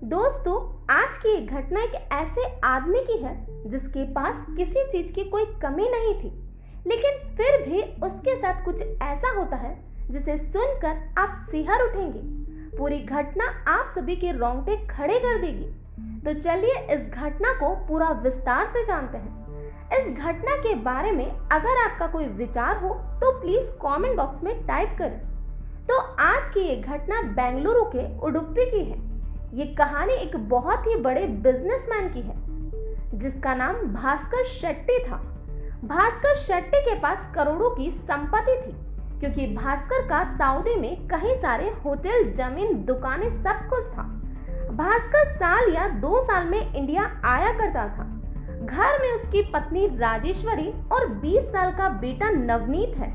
दोस्तों, आज की एक घटना एक ऐसे आदमी की है जिसके पास किसी चीज की कोई कमी नहीं थी, लेकिन फिर भी उसके साथ कुछ ऐसा होता है जिसे सुनकर आप सिहर उठेंगे। पूरी घटना आप सभी के रोंगटे खड़े कर देगी। तो चलिए इस घटना को पूरा विस्तार से जानते हैं। इस घटना के बारे में अगर आपका कोई विचार हो तो प्लीज कमेंट बॉक्स में टाइप करें। तो आज की ये घटना बेंगलुरु के उडुपी की है। ये कहानी एक बहुत ही बड़े बिजनेसमैन की है जिसका नाम भास्कर शेट्टी था। भास्कर शेट्टी के पास करोड़ों की संपत्ति थी क्योंकि भास्कर का सऊदी में कई सारे होटल, जमीन, दुकानें, सब कुछ था। भास्कर साल या 2 साल में इंडिया आया करता था। घर में उसकी पत्नी राजेश्वरी और 20 साल का बेटा नवनीत है,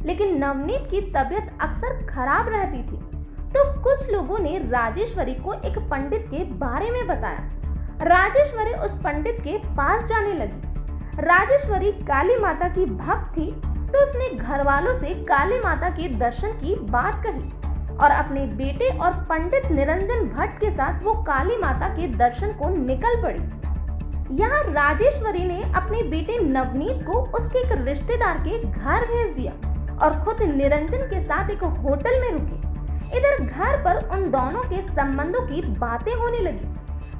लेकिन नवनीत की तबीयत अक्सर खराब रहती थी। तो कुछ लोगों ने राजेश्वरी को एक पंडित के बारे में बताया। राजेश्वरी उस पंडित के पास जाने लगी। राजेश्वरी काली माता की भक्त थी, तो उसने घर वालों से काली माता के दर्शन की बात कही और अपने बेटे और पंडित निरंजन भट्ट के साथ वो काली माता के दर्शन को निकल पड़ी। यहाँ राजेश्वरी ने अपने बेटे नवनीत को उसके एक रिश्तेदार के घर भेज दिया और खुद निरंजन के साथ एक होटल में रुकी। इधर घर पर उन दोनों के संबंधों की बातें होने लगी।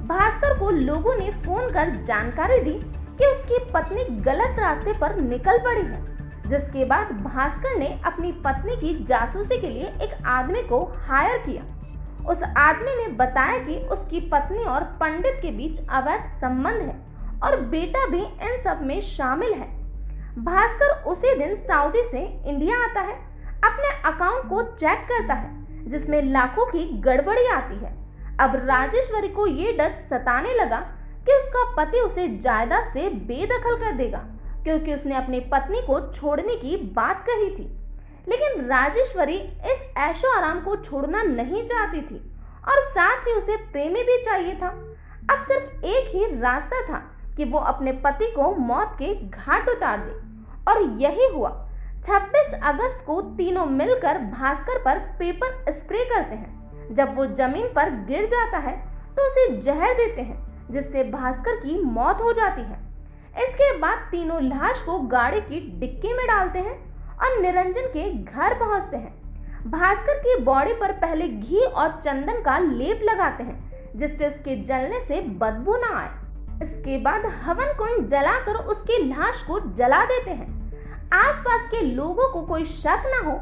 भास्कर को लोगों ने फोन कर जानकारी दी कि उसकी पत्नी गलत रास्ते पर निकल पड़ी है, जिसके बाद भास्कर ने अपनी पत्नी की जासूसी के लिए एक आदमी को हायर किया। उस आदमी ने बताया कि उसकी पत्नी और पंडित के बीच अवैध संबंध है और बेटा भी इन सब में शामिल है। भास्कर उसी दिन सऊदी से इंडिया आता है, अपने अकाउंट को चेक करता है जिसमें लाखों की गड़बड़ी आती है। अब राजेश्वरी को ये डर सताने लगा कि उसका पति उसे जायदाद से बेदखल कर देगा, क्योंकि उसने अपनी पत्नी को छोड़ने की बात कही थी। लेकिन राजेश्वरी इस ऐशो आराम को छोड़ना नहीं चाहती थी और साथ ही उसे प्रेमी भी चाहिए था। अब सिर्फ एक ही रास्ता था कि वो अपने पति को मौत के घाट उतार दे, और यही हुआ। 26 अगस्त को तीनों मिलकर भास्कर पर पेपर स्प्रे करते हैं। जब वो जमीन पर गिर जाता है तो उसे जहर देते हैं, जिससे भास्कर की मौत हो जाती है। इसके बाद तीनों लाश को गाड़ी की डिक्की में डालते हैं और निरंजन के घर पहुंचते हैं। भास्कर की बॉडी पर पहले घी और चंदन का लेप लगाते हैं, जिससे उसके जलने से बदबू ना आए। इसके बाद हवन कुंड जलाकर उसकी लाश को जला देते हैं। आसपास के लोगों को कोई शक न हो,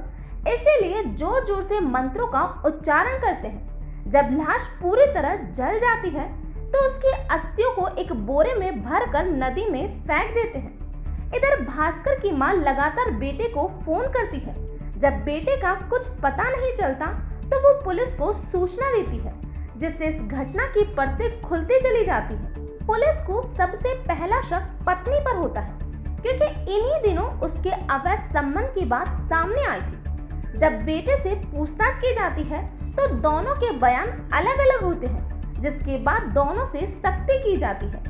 इसीलिए जोर जोर से मंत्रों का उच्चारण करते हैं। जब लाश पूरी तरह जल जाती है तो उसकी अस्थियों को एक बोरे में भरकर नदी में फेंक देते हैं। इधर भास्कर की मां लगातार बेटे को फोन करती है। जब बेटे का कुछ पता नहीं चलता तो वो पुलिस को सूचना देती है, जिससे इस घटना की परतें खुलती चली जाती है। पुलिस को सबसे पहला शक पत्नी पर होता है, क्योंकि इन्हीं दिनों उसके अवैध संबंध की बात सामने आई थी। जब बेटे से पूछताछ की जाती है तो दोनों के बयान अलग अलग होते हैं, जिसके बाद दोनों से सख्ती की जाती है,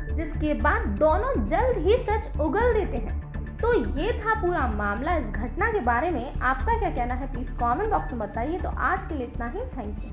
जिसके बाद दोनों जल्द ही सच उगल देते हैं। तो ये था पूरा मामला। इस घटना के बारे में आपका क्या कहना है, प्लीज कमेंट बॉक्स में बताइए। तो आज के लिए इतना ही। Thank you.